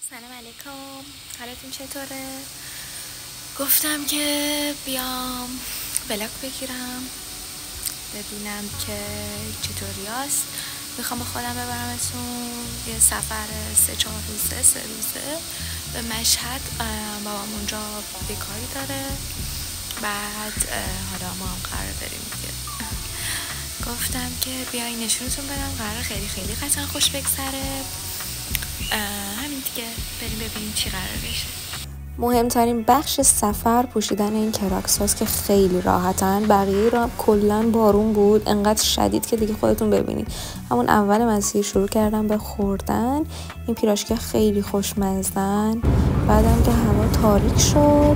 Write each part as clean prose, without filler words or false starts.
سلام علیکم، حالتون چطوره؟ گفتم که بیام ولاگ بگیرم ببینم که چطوری هست. میخوام با خودم ببرمتون یه سفر 3-4 روزه به مشهد. بابام اونجا بیکاری داره، بعد حالا ما هم قرار بریم دیگه. گفتم که بیاین نشونتون بدم، قرار خیلی قطعا خوش بگذره. همین دیگه، بریم ببینیم چی قرار بشه. مهمترین بخش سفر پوشیدن این کراکس هاست که خیلی راحتن. بقیه رو هم کلن بارون بود، انقدر شدید که دیگه خودتون ببینید. همون اول مسیر شروع کردم به خوردن. این پیراشکی خیلی خوشمزدن. بعدم که هوا تاریک شد،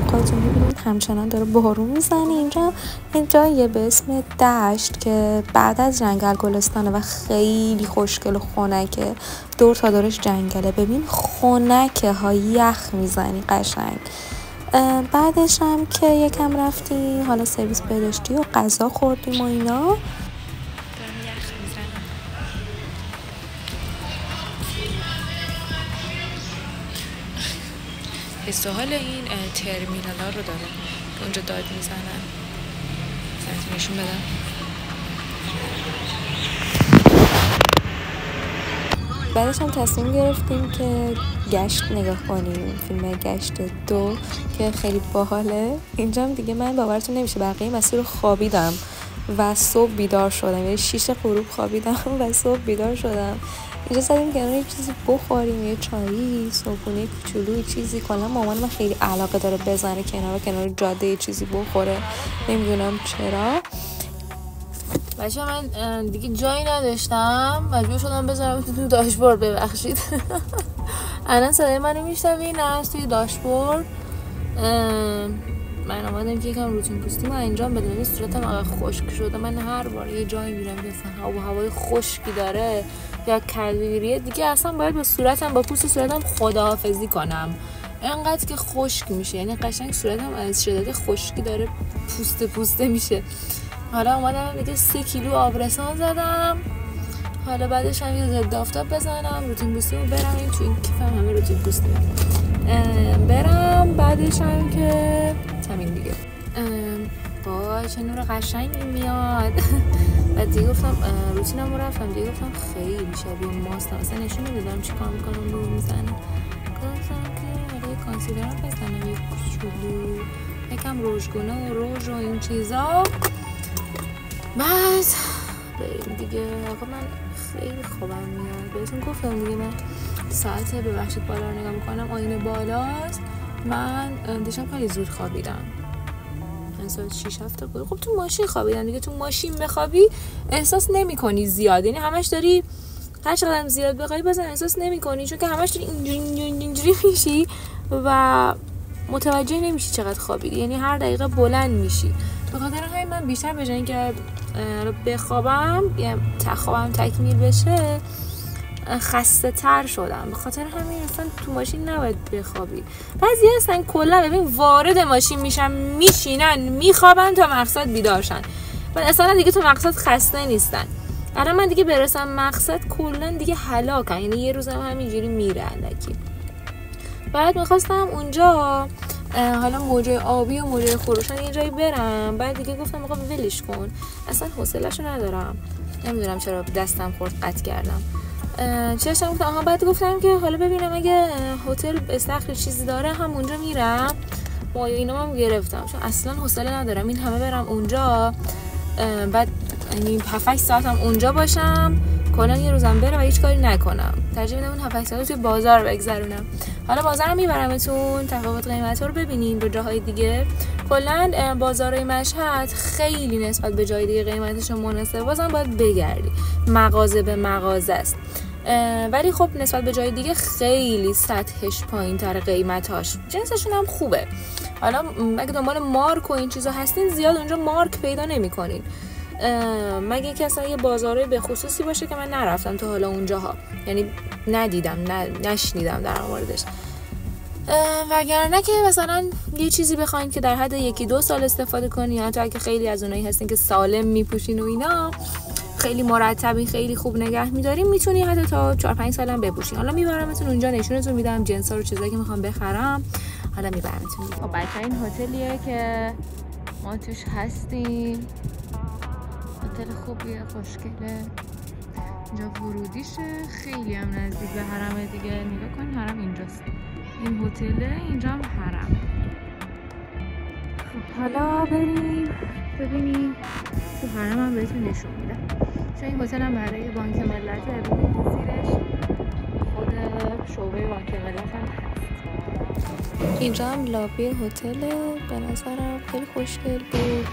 خودتون ببینید همچنان داره بارون میزنه. اینجا این جاییه به اسم دشت که بعد از جنگل گلستانه و خیلی خوشگل و خنکه. دور تا دورش جنگله. ببین خنکه ها، یخ میزنی قشنگ. بعدش هم که یکم رفتیم حالا سرویس بهداشتی و غذا خوردیم و اینا. حس و حال این ترمینال ها رو داره که اونجا داد میزنن. نشون بدم. بعدش هم تصمیم گرفتیم که گشت نگاه کنیم، فیلم گشت 2 که خیلی باحاله. اینجا هم دیگه من باورتون نمیشه بقیه مسیر رو خوابیدم و صبح بیدار شدم، یعنی 6 غروب خوابیدم و صبح بیدار شدم. اینجا زدیم کنار یه چیزی بخوریم، یه چایی، صبحونه کوچولو چیزی. کلا مامان من خیلی علاقه داره بزنه کنار جاده یه چیزی بخوره، نمیدونم چرا. بچه من دیگه جایی نداشتم، مجبور شدم بذارم تو داشبورد. ببخشید. الان صدای منو میشنوین از توی داشبورد. من اومدم که یکم روتین پوستی من انجام بدم. این صورتم آقا خشک شده. من هر بار یه جایی میرم که هوای خشکی داره یا کلبیریه دیگه، اصلا باید با صورتم، با پوست صورتم خداحافظی کنم، انقدر که خشک میشه. یعنی قشنگ صورتم از شدت خشکی داره پوسته میشه. حالا اومدم دیگه 3 کیلو آبرسان زدم. حالا بعدش هم یه ضد آفتاب بزنم، روتین پوستی رو برم. این تو این کیفم همه روتین پوستی برم. بعدش هم که همین دیگه وای چه نور قشنگی میاد. بعد دیگه گفتم روتینم رو رفتم دیگه، گفتم خیلی شبیه ماستم، اصلا نشون نمیدم چی کار میکنم، نور میزنه. گفتم که حالا یه کانسیلرم بزنم، یه کوچولو، یکم روژگونه و روژ و این چیزا. بعد بریم دیگه. آقا من خیلی خوابم میاد، بهتون گفتم دیگه. من ساعت ببخشید بالا رو نگاه میکنم، آینه بالاست. من دیشب خیلی زود خوابیدم، من ساعت 6-7 بود. خب تو ماشین خوابیدم دیگه. تو ماشین بخوابی احساس نمی کنی زیاد، یعنی همش داری هر چقدر زیاد بخوابی بازم احساس نمی کنی، چون که همش داری اینجوری میشی و متوجه نمیشی چقدر خوابیدی، یعنی هر دقیقه بلند میشی. به خاطر همین من بیشتر به جای اینکه بخوابم یا خوابم تکمیل بشه خسته تر شدم. به خاطر همین اصلا تو ماشین نباید بخوابی. بعضی هستن کلا ببین وارد ماشین میشن میشینن میخوابن تا مقصد بیدار شن و اصلا دیگه تو مقصد خسته نیستن. الان من دیگه برسم مقصد کلا دیگه هلاکم، یعنی یه روزم همینجوری میره الکی. بعد میخواستم اونجا حالا موجه آبی و موجه خروشان یه جایی برم. بعد دیگه گفتم آقا ولش کن، اصلا حوصله‌شو ندارم. نمیدونم چرا دستم خورد قطع کردم. چشم گفتم آها. بعد گفتم که حالا ببینم اگه هتل استخر چیزی داره همونجا میرم. با اینا هم گرفتم چون اصلا حوصله ندارم این همه برم اونجا، بعد یعنی 7-8 ساعتم اونجا باشم، کلا یه روزم بره و هیچ کاری نکنم. ترجیح میدم اون 7-8 ساعت توی بازار بگذرونم. حالا بازارم میبرمتون، تفاوت قیمتا رو ببینین با جاهای دیگه. کلا بازارهای مشهد خیلی نسبت به جای دیگه قیمتشون مناسبه، بازم باید بگردی، مغازه به مغازه است. ولی خب نسبت به جای دیگه خیلی سطحش پایین تر، قیمتاش جنسشون هم خوبه. حالا اگه دنبال مارک و این چیزا هستین زیاد اونجا مارک پیدا نمی‌کنین، مگه اینکه اصلا یه بازاره به خصوصی باشه که من نرفتم تا حالا اونجاها، یعنی ندیدم نشنیدم در موردش. وگرنه که مثلا یه چیزی بخواین که در حد 1-2 سال استفاده کنی، یا تو اگه خیلی از اونایی هستین که سالم میپوشین و اینا، خیلی مرتبی خیلی خوب نگه می‌داریم میتونی حتی تا 4-5 سالم بپوشی. حالا میبرمتون اونجا نشونتون میدم جنسا رو چیزایی که میخوام بخرم. حالا میبرمتون. خب بچه‌ها این هتلیه که ما توش هستیم. هتل خوبیه، خوشگله. اینجا ورودیشه، خیلی هم نزدیک به حرمه دیگه. نگاه کن حرم اینجاست. این هتله، اینجا هم حرم. خب حالا بریم ببینیم تو حرم هم بهتون نشون میدم. چون این هتل هم برای بانک ملته، ببینید زیرش خود شعبه بانک ملت هم هست. اینجا هم لابی هتله، به نظرم خیلی خوشگل بود،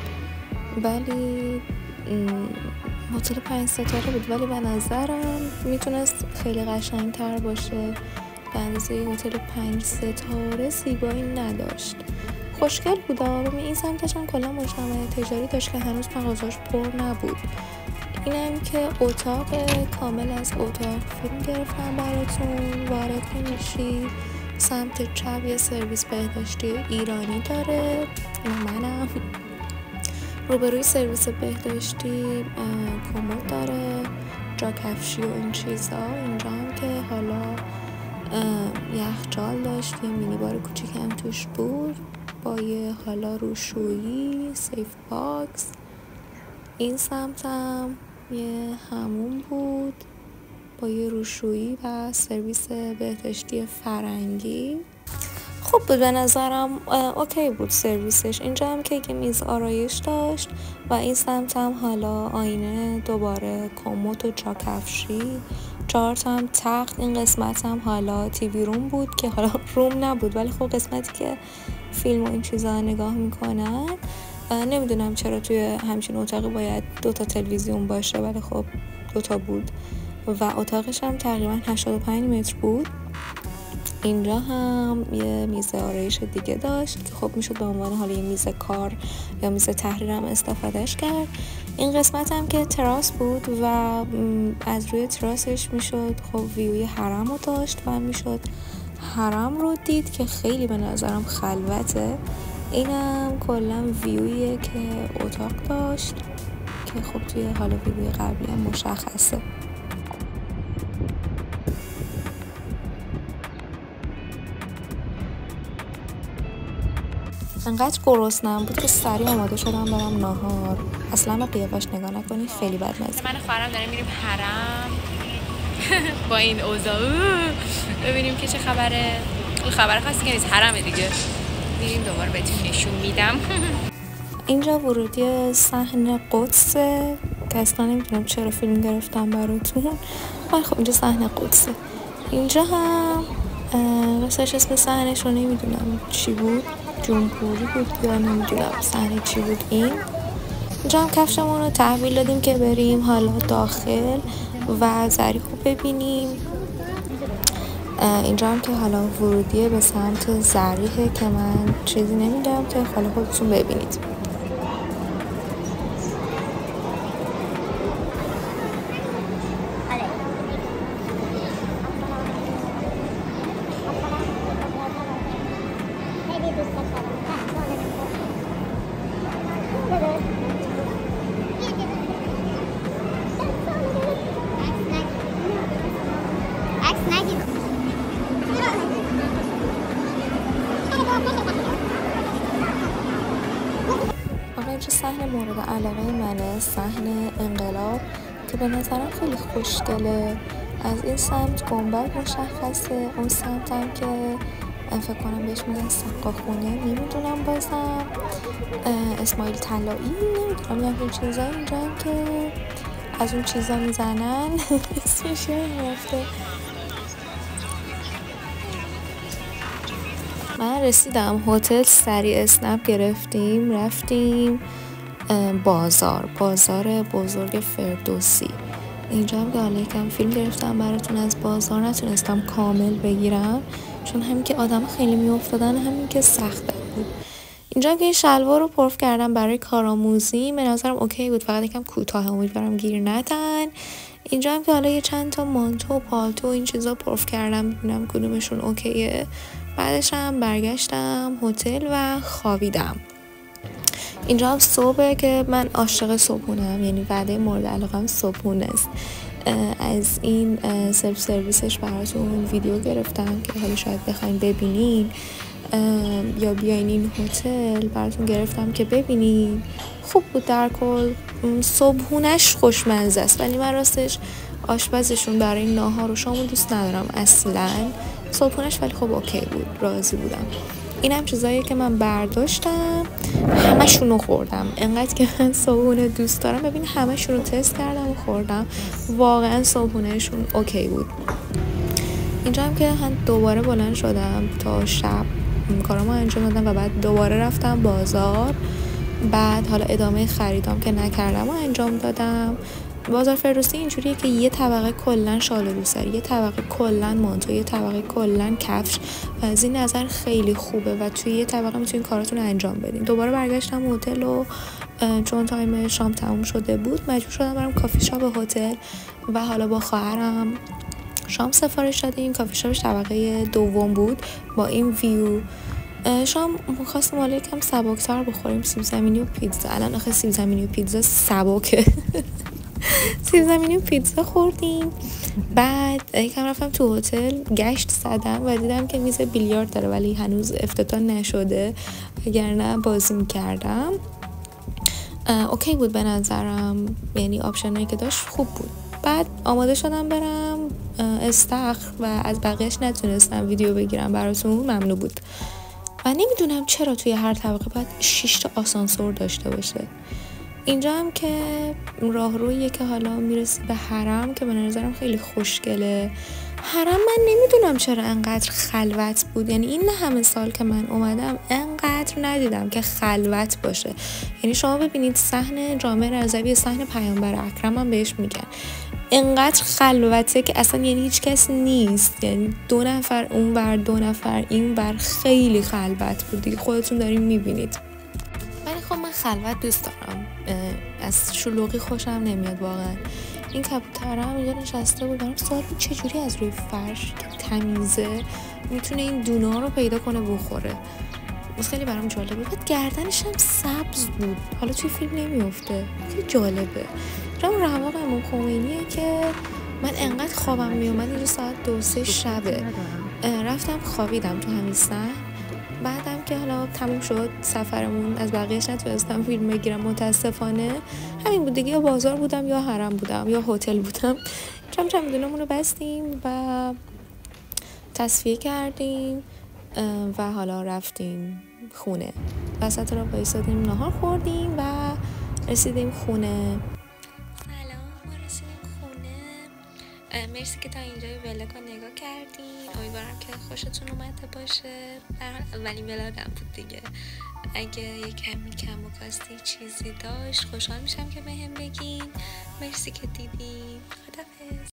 ولی هتل 5 ستاره بود، ولی به نظرم میتونست خیلی قشنگتر باشه. به اندازه هتل 5 ستاره زیبایی نداشت. خوشگل بود. ببین این سمتش هم کلا مجتمع تجاری داشت که هنوز مغازه‌اش پر نبود. اینم که اتاق کامل از اتاق فیلم گرفتم براتون. وارد میشی سمت چپ یه سرویس بهداشتی ایرانی داره، این منم. روبروی سرویس بهداشتی کمد داره، جا کفشی و این چیزا. اینجا هم که حالا یخچال داشت، یه مینی بار کوچیک هم توش بود با یه حالا روشویی، سیف باکس. این سمت هم یه حموم بود با یه روشویی و سرویس بهداشتی فرنگی. خوب بود به نظرم، اوکی بود سرویسش. اینجا هم که یه میز آرایش داشت و این سمت هم حالا آینه، دوباره کمد و جا کفشی، 4 تا هم تخت. این قسمت هم حالا تیوی روم بود که حالا روم نبود، ولی خب قسمتی که فیلم و این چیزا نگاه میکنن. نمیدونم چرا توی همچین اتاقی باید 2 تا تلویزیون باشه، ولی خب 2 تا بود و اتاقش هم تقریبا 85 متر بود. اینجا هم یه میز آرایش دیگه داشت که خب میشد به عنوان حالا یه میز کار یا میز تحریر هم استفادهش کرد. این قسمت هم که تراس بود و از روی تراسش میشد خب ویوی حرم رو داشت و میشد حرم رو دید که خیلی به نظرم خلوته. اینم کلا ویویه که اتاق داشت که خب توی حالا ویوی قبلی هم مشخصه. انقدر گرسنه‌ام بود که سریع آماده شدم برم ناهار. اصلا به قیافش نگاه نکنی، خیلی بدمزه. من خواهرم داریم میریم حرم با این اوضاع. ببینیم که چه خبره. خبر خاصی که نیست، حرمه دیگه. میریم دوباره بهتون نشون میدم. اینجا ورودی صحن قدسه که اصلا نمیدونم چرا فیلم گرفتم براتون، ولی خب اینجا صحن قدسه. اینجا هم راستش اسم صحنش رو نمیدونم چی بود، جمهوری بود یا نمیدونم صحنه چی بود. اینجا هم کفشمون رو تحویل دادیم که بریم حالا داخل و ظریف رو ببینیم. اینجا هم که حالا ورودیه به سمت ظریفه که من چیزی نمیدونم که حالا خودتون ببینید. اینجا صحن مورد علاقه منه، صحن انقلاب که به نظرم خیلی خوشگله. از این سمت گنبد مشخصه، اون سمت هم که فکر کنم بهش میگن سقاخونه، نمیدونم بازم اسماعیل طلایی، نمیدونم یه همین چیزا. اینجا هم که از اون چیزا میزنن اسمش میفته. من رسیدم هتل، سریع اسنپ گرفتیم رفتیم بازار بزرگ فردوسی. اینجا هم که حالا یکم فیلم گرفتم براتون از بازار، نتونستم کامل بگیرم چون همین که آدم خیلی میافتادن، همین که سخته بود. اینجا هم که این شلوار رو پرف کردم برای کارآموزی، به نظرم اوکی بود، فقط یکم کوتاه، امیدوارم گیر ندن. اینجا هم که حالا یه چند تا مانتو و پالتو این چیزا پرف کردم، ببینم کدومشون اوکیه. بعدش هم برگشتم هتل و خوابیدم. اینجا هم صبحه که من عاشق صبحونم، یعنی وعده مورد علاقم صبحونه است. از این سلف سرویسش براتون ویدیو گرفتم که حالا شاید بخواین ببینین یا بیاین این هتل براتون گرفتم که ببینین. خوب بود در کل. صبحونش خوشمزه است، ولی من راستش آشپزشون برای ناهار و شامو دوست ندارم اصلا. صبحونش ولی خب اوکی بود، راضی بودم. این هم چیزاییه که من برداشتم، همشونو خوردم. انقدر که من صبحونه دوست دارم، ببین همشونو تست کردم و خوردم. واقعا صبحونهشون اوکی بود. اینجا هم که من دوباره بلند شدم تا شب کارامو انجام دادم و بعد دوباره رفتم بازار. بعد حالا ادامه خریدام که نکردم و انجام دادم. بازار فردوسی اینجوریه که یه طبقه کلن شال و روسری، یه طبقه کلن مانتو، یه طبقه کلن کفش و از این نظر خیلی خوبه و توی یه طبقه میتونین کاراتون رو انجام بدین. دوباره برگشتم هتل و چون تایم شام تموم شده بود مجبور شدم برم کافی شاپ هتل و حالا با خواهرم شام سفارش دادیم. کافی شاپش طبقه دوم بود با این ویو. شام خواستم حالا یکم سبک‌تر بخوریم، سیب زمینی و پیتزا. الان آخه سیب زمینی و پیتزا سبکه. سیب زمینی و پیتزا خوردیم. بعد یکم رفتم تو هتل گشت زدم و دیدم که میز بیلیارد داره ولی هنوز افتتاح نشده، وگرنه بازی میکردم. اوکی بود به نظرم، یعنی آپشنایی که داشت خوب بود. بعد آماده شدم برم استخر و از بقیهش نتونستم ویدیو بگیرم براتون، ممنوع بود. و نمیدونم چرا توی هر طبقه باید 6 تا آسانسور داشته باشه. اینجا هم که راهرویه که حالا میرسی به حرم که به نظرم خیلی خوشگله. حرم من نمیدونم چرا انقدر خلوت بود، یعنی این نه همه سال که من اومدم انقدر ندیدم که خلوت باشه. یعنی شما ببینید صحن جامع رضوی، صحن پیامبر اکرم هم بهش میگن، انقدر خلوته که اصلا یعنی هیچ کس نیست، یعنی 2 نفر اون بر 2 نفر این بر، خیلی خلوت بود دیگه، خودتون دارین میبینید. ولی خب من خلوت دوست دارم، از شلوغی خوشم نمیاد واقعا. این کبوترم اینجا نشسته بود، برام سوال بود چجوری از روی فرش که تمیزه میتونه این دونه ها رو پیدا کنه بخوره. خیلی برام جالب بود. بعد گردنش هم سبز بود، حالا توی فیلم نمیفته، خیلی جالبه. رام رواق امام خمینیه که من انقدر خوابم میومد اینجا ساعت 2-3 شبه رفتم خوابیدم تو همین صحن. بعدم که حالا تموم شد سفرمون، از بقیهش نتونستم فیلم بگیرم متاسفانه. همین بود دیگه، یا بازار بودم یا حرم بودم یا هتل بودم. چمدونمون رو بستیم و تصفیه کردیم و حالا رفتیم خونه. وسط را بایستادیم، ناهار خوردیم و رسیدیم خونه. مرسی که تا اینجا ولاگ رو نگاه کردین. امیدوارم که خوشتون اومده باشه. اولین ولاگم بود دیگه. اگه یه کم و کاستی چیزی داشت خوشحال میشم که بهم بگین. مرسی که دیدین. خدافظ.